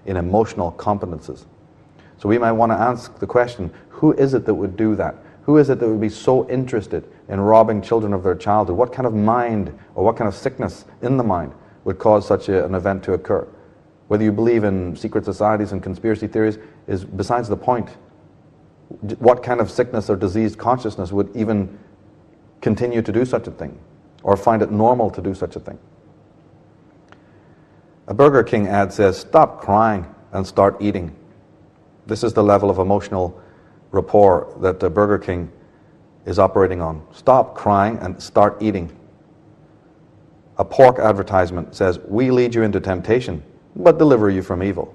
in emotional competences. So we might want to ask the question, who is it that would do that? Who is it that would be so interested in robbing children of their childhood? What kind of mind or what kind of sickness in the mind would cause such an event to occur? Whether you believe in secret societies and conspiracy theories is besides the point. What kind of sickness or diseased consciousness would even continue to do such a thing or find it normal to do such a thing? A Burger King ad says, "Stop crying and start eating." This is the level of emotional rapport that Burger King is operating on. Stop crying and start eating. A pork advertisement says, "We lead you into temptation, but deliver you from evil."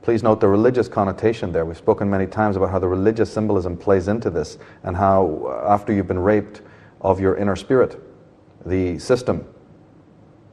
Please note the religious connotation there. We've spoken many times about how the religious symbolism plays into this, and how after you've been raped of your inner spirit, the system,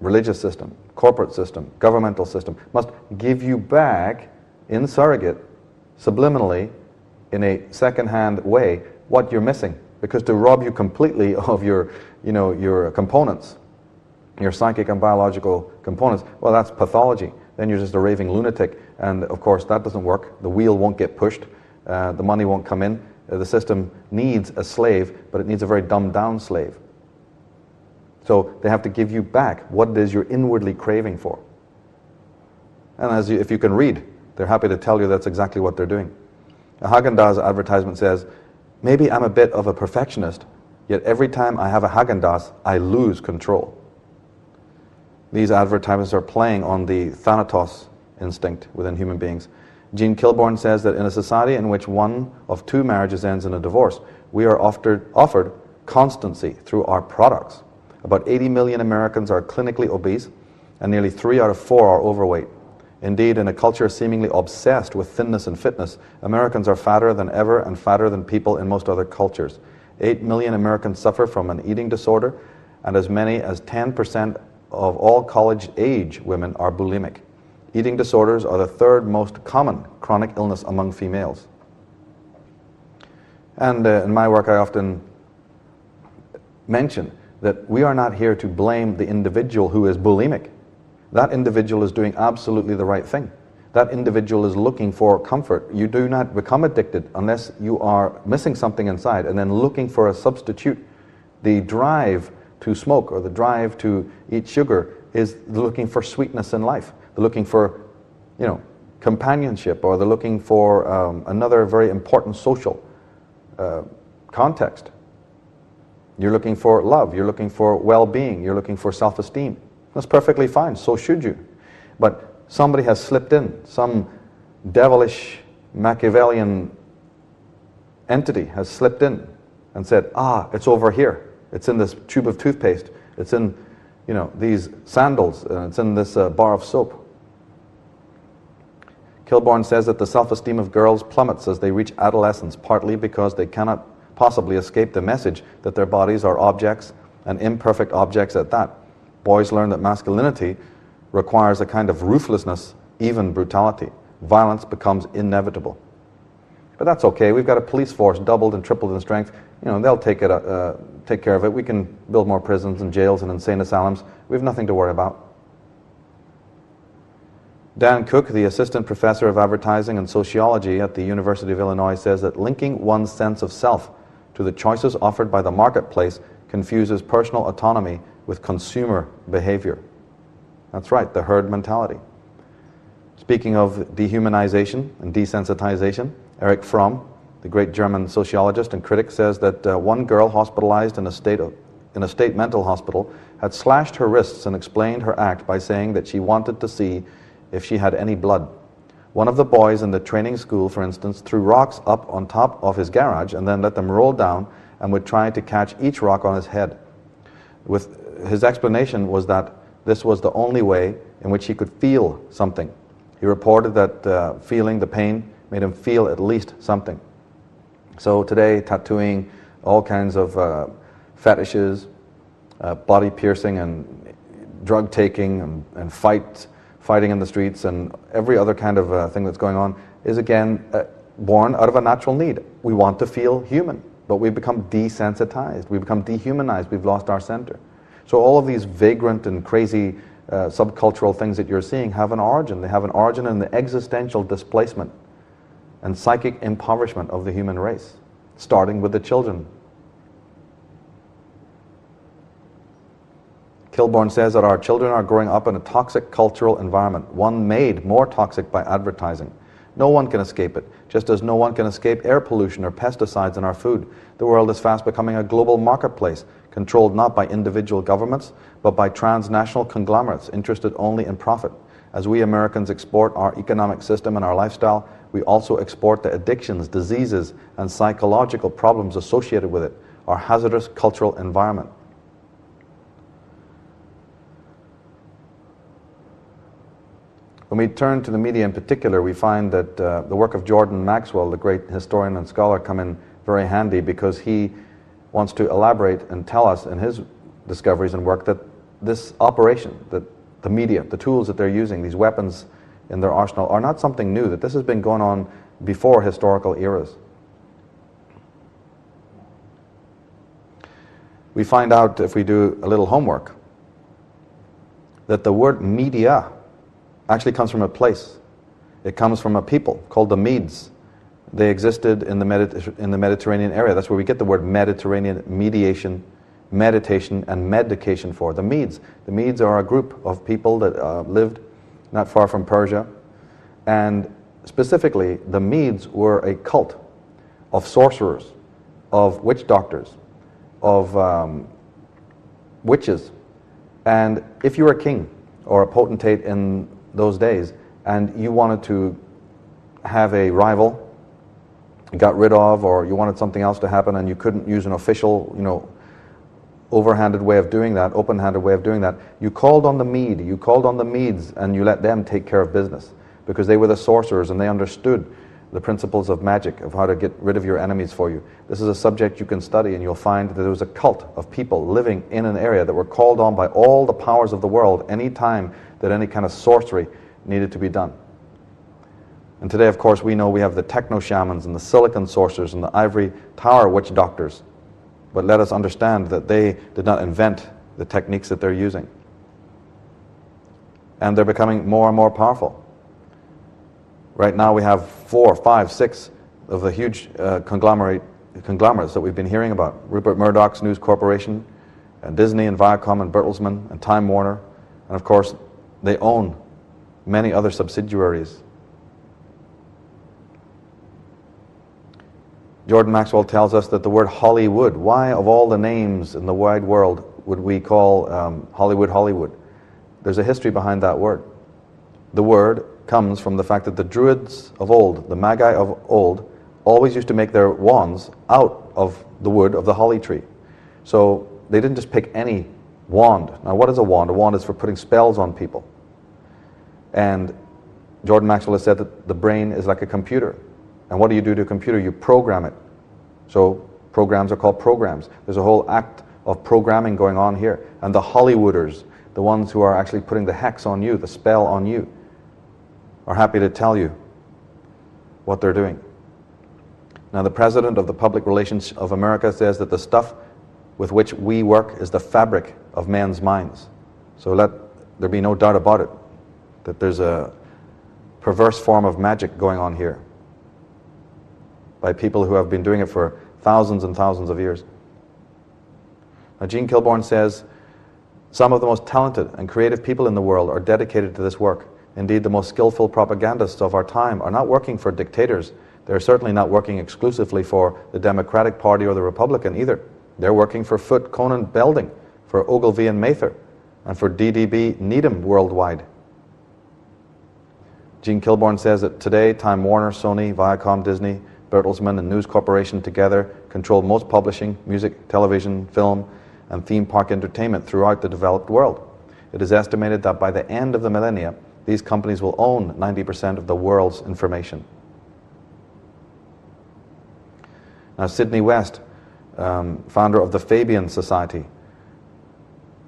religious system, corporate system, governmental system, must give you back in surrogate, subliminally, in a second-hand way, what you're missing. Because to rob you completely of your components, your psychic and biological components, well, that's pathology. Then you're just a raving lunatic, and of course that doesn't work. The wheel won't get pushed, the money won't come in. The system needs a slave, but it needs a very dumbed-down slave. So they have to give you back what it is you're inwardly craving for. And if you can read, they're happy to tell you that's exactly what they're doing. A Haagen-Dazs advertisement says, "Maybe I'm a bit of a perfectionist, yet every time I have a Haagen-Dazs, I lose control." These advertisements are playing on the Thanatos instinct within human beings. Jean Kilbourne says that in a society in which one of two marriages ends in a divorce, we are offered constancy through our products. About 80 million Americans are clinically obese, and nearly 3 out of 4 are overweight. Indeed, in a culture seemingly obsessed with thinness and fitness, Americans are fatter than ever and fatter than people in most other cultures. 8 million Americans suffer from an eating disorder, and as many as 10% of all college-age women are bulimic. Eating disorders are the third most common chronic illness among females. And in my work I often mention that we are not here to blame the individual who is bulimic. That individual is doing absolutely the right thing. That individual is looking for comfort. You do not become addicted unless you are missing something inside and then looking for a substitute. The drive to smoke or the drive to eat sugar is looking for sweetness in life. They're looking for, companionship, or they're looking for another very important social context. You're looking for love, you're looking for well-being, you're looking for self-esteem. That's perfectly fine, so should you. But somebody has slipped in, some devilish Machiavellian entity has slipped in and said, it's over here. It's in this tube of toothpaste. It's in, these sandals. It's in this bar of soap. Kilbourne says that the self-esteem of girls plummets as they reach adolescence, partly because they cannot possibly escape the message that their bodies are objects, and imperfect objects at that. Boys learn that masculinity requires a kind of ruthlessness, even brutality. Violence becomes inevitable. But that's okay. We've got a police force doubled and tripled in strength. They'll take care of it. We can build more prisons and jails and insane asylums. We have nothing to worry about. Dan Cook, the assistant professor of advertising and sociology at the University of Illinois, says that linking one's sense of self to the choices offered by the marketplace confuses personal autonomy with consumer behavior. That's right, the herd mentality. Speaking of dehumanization and desensitization, Erich Fromm, the great German sociologist and critic, says that one girl hospitalized in a state mental hospital had slashed her wrists and explained her act by saying that she wanted to see if she had any blood. One of the boys in the training school, for instance, threw rocks up on top of his garage and then let them roll down and would try to catch each rock on his head. His explanation was that this was the only way in which he could feel something. He reported that feeling the pain made him feel at least something. So today, tattooing, all kinds of fetishes, body piercing and drug taking and fighting in the streets and every other kind of thing that's going on is again born out of a natural need. We want to feel human, but we become desensitized, we become dehumanized, we've lost our center. So all of these vagrant and crazy subcultural things that you're seeing have an origin. They have an origin in the existential displacement and psychic impoverishment of the human race, starting with the children. Kilborn says that our children are growing up in a toxic cultural environment, one made more toxic by advertising. No one can escape it, just as no one can escape air pollution or pesticides in our food. The world is fast becoming a global marketplace, controlled not by individual governments, but by transnational conglomerates interested only in profit. As we Americans export our economic system and our lifestyle, we also export the addictions, diseases, and psychological problems associated with it, our hazardous cultural environment. When we turn to the media in particular, we find that the work of Jordan Maxwell, the great historian and scholar, come in very handy, because he wants to elaborate and tell us in his discoveries and work that this operation, that the media, the tools that they're using, these weapons in their arsenal, are not something new, that this has been going on before historical eras. We find out, if we do a little homework, that the word media actually comes from a place. It comes from a people called the Medes. They existed in the Mediterranean area. That's where we get the word Mediterranean, mediation, meditation, and medication for. The Medes. The Medes are a group of people that lived not far from Persia. And specifically, the Medes were a cult of sorcerers, of witch doctors, of witches. And if you were a king or a potentate in those days, and you wanted to have a rival got rid of, or you wanted something else to happen and you couldn't use an official, overhanded way of doing that, open-handed way of doing that, you called on the Mede, you called on the Medes, and you let them take care of business, because they were the sorcerers and they understood the principles of magic, of how to get rid of your enemies for you. This is a subject you can study, and you'll find that there was a cult of people living in an area that were called on by all the powers of the world any time that any kind of sorcery needed to be done. And today, of course, we know we have the techno-shamans and the silicon sorcerers and the ivory tower witch doctors. But let us understand that they did not invent the techniques that they're using. And they're becoming more and more powerful. Right now we have 4, 5, 6 of the huge conglomerates that we've been hearing about. Rupert Murdoch's News Corporation, and Disney and Viacom and Bertelsmann and Time Warner. And of course, they own many other subsidiaries. Jordan Maxwell tells us that the word Hollywood, why of all the names in the wide world would we call Hollywood, Hollywood? There's a history behind that word. The word comes from the fact that the Druids of old, the Magi of old, always used to make their wands out of the wood of the holly tree. So they didn't just pick any wand. Now, what is a wand? A wand is for putting spells on people. And Jordan Maxwell has said that the brain is like a computer. And what do you do to a computer? You program it. So programs are called programs. There's a whole act of programming going on here. And the Hollywooders, the ones who are actually putting the hex on you, the spell on you, are happy to tell you what they're doing. Now, the president of the Public Relations of America says that the stuff with which we work is the fabric of men's minds. So let there be no doubt about it, that there's a perverse form of magic going on here by people who have been doing it for thousands and thousands of years. Now, Gene Kilborn says, some of the most talented and creative people in the world are dedicated to this work. Indeed, the most skillful propagandists of our time are not working for dictators. They're certainly not working exclusively for the Democratic Party or the Republican either. They're working for Foote, Conan, Belding, for Ogilvy and Mather, and for DDB Needham worldwide. Gene Kilborn says that today, Time Warner, Sony, Viacom, Disney, Bertelsmann, and News Corporation together control most publishing, music, television, film, and theme park entertainment throughout the developed world. It is estimated that by the end of the millennia, these companies will own 90% of the world's information. Now, Sidney West, founder of the Fabian Society.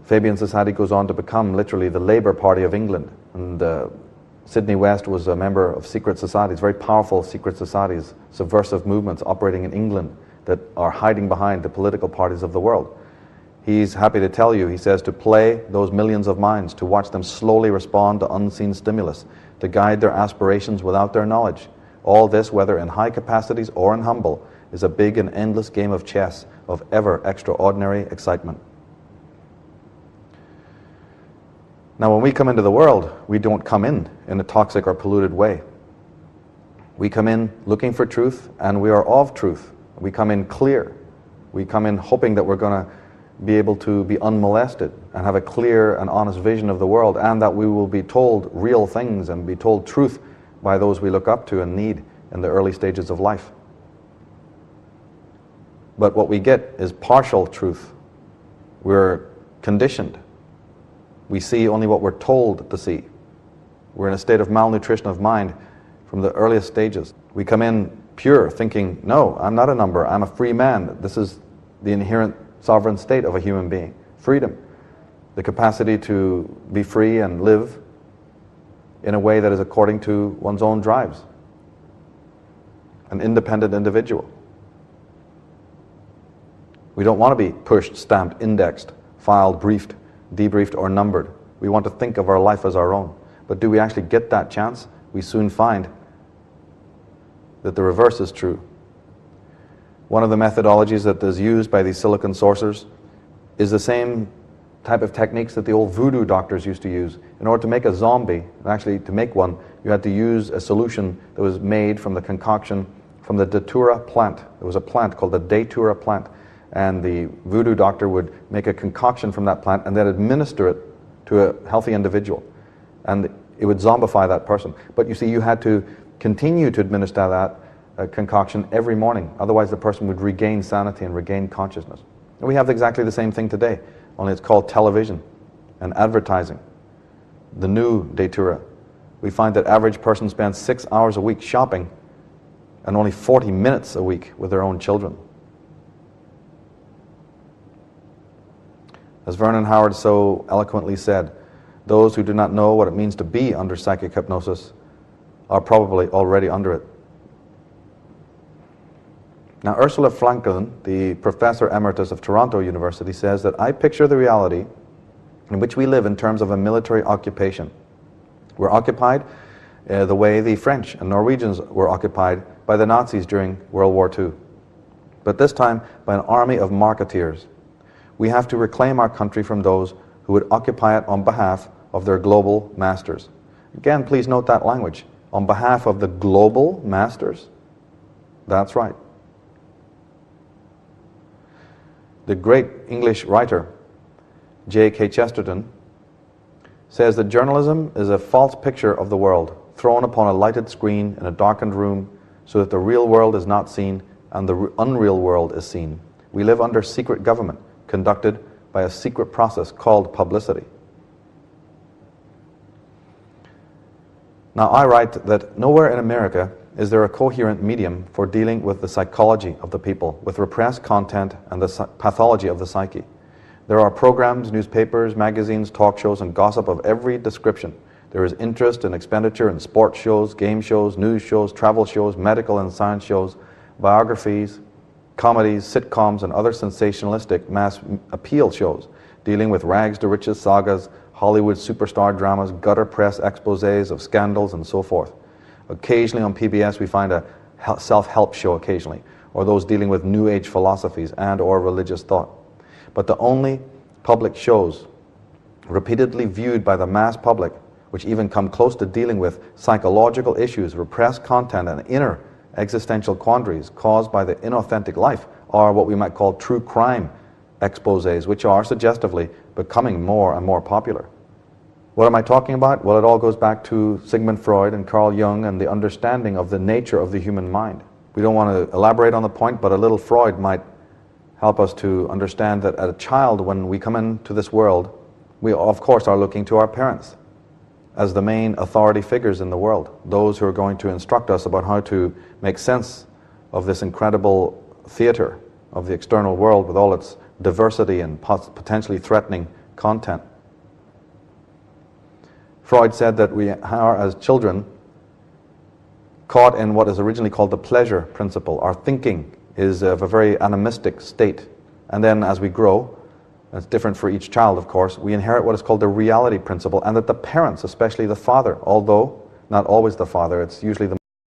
Fabian Society goes on to become literally the Labour Party of England. And Sidney West was a member of secret societies, very powerful secret societies, subversive movements operating in England that are hiding behind the political parties of the world. He's happy to tell you, he says, to play those millions of minds, to watch them slowly respond to unseen stimulus, to guide their aspirations without their knowledge. All this, whether in high capacities or in humble, is a big and endless game of chess of ever extraordinary excitement. Now, when we come into the world, we don't come in a toxic or polluted way. We come in looking for truth, and we are of truth. We come in clear. We come in hoping that we're going to be able to be unmolested and have a clear and honest vision of the world, and that we will be told real things and be told truth by those we look up to and need in the early stages of life. But what we get is partial truth. We're conditioned. We see only what we're told to see. We're in a state of malnutrition of mind from the earliest stages. We come in pure, thinking, no, I'm not a number, I'm a free man. This is the inherent sovereign state of a human being. Freedom. The capacity to be free and live in a way that is according to one's own drives. An independent individual. We don't want to be pushed, stamped, indexed, filed, briefed, debriefed, or numbered. We want to think of our life as our own. But do we actually get that chance? We soon find that the reverse is true. One of the methodologies that is used by these silicon sorcerers is the same type of techniques that the old voodoo doctors used to use. In order to make a zombie, and actually to make one, you had to use a solution that was made from the concoction from the datura plant. There was a plant called the datura plant, and the voodoo doctor would make a concoction from that plant and then administer it to a healthy individual, and it would zombify that person. But you see, you had to continue to administer that concoction every morning, otherwise the person would regain sanity and regain consciousness. And we have exactly the same thing today, only it's called television and advertising. The new datura. We find that average person spends 6 hours a week shopping and only 40 minutes a week with their own children. As Vernon Howard so eloquently said, those who do not know what it means to be under psychic hypnosis are probably already under it. Now, Ursula Franklin, the Professor Emeritus of Toronto University, says that I picture the reality in which we live in terms of a military occupation. We're occupied the way the French and Norwegians were occupied by the Nazis during World War II, but this time by an army of marketeers. We have to reclaim our country from those who would occupy it on behalf of their global masters. Again, please note that language. On behalf of the global masters? That's right. The great English writer, J.K. Chesterton, says that journalism is a false picture of the world, thrown upon a lighted screen in a darkened room so that the real world is not seen and the unreal world is seen. We live under secret government, conducted by a secret process called publicity. Now, I write that nowhere in America is there a coherent medium for dealing with the psychology of the people, with repressed content and the pathology of the psyche. There are programs, newspapers, magazines, talk shows, and gossip of every description. There is interest and expenditure in sports shows, game shows, news shows, travel shows, medical and science shows, biographies, comedies, sitcoms, and other sensationalistic mass appeal shows dealing with rags to riches sagas, Hollywood superstar dramas, gutter press exposés of scandals, and so forth. Occasionally on PBS we find a self-help show occasionally, or those dealing with New Age philosophies and or religious thought. But the only public shows repeatedly viewed by the mass public, which even come close to dealing with psychological issues, repressed content, and inner existential quandaries caused by the inauthentic life, are what we might call true crime exposés, which are suggestively becoming more and more popular. What am I talking about? Well, it all goes back to Sigmund Freud and Carl Jung and the understanding of the nature of the human mind. We don't want to elaborate on the point, but a little Freud might help us to understand that as a child, when we come into this world, we of course are looking to our parents as the main authority figures in the world, those who are going to instruct us about how to make sense of this incredible theater of the external world with all its diversity and potentially threatening content. Freud said that we are, as children, caught in what is originally called the pleasure principle. Our thinking is of a very animistic state, and then as we grow, It's different for each child, of course. We inherit what is called the reality principle, and that the parents, especially the father, although not always the father, it's usually the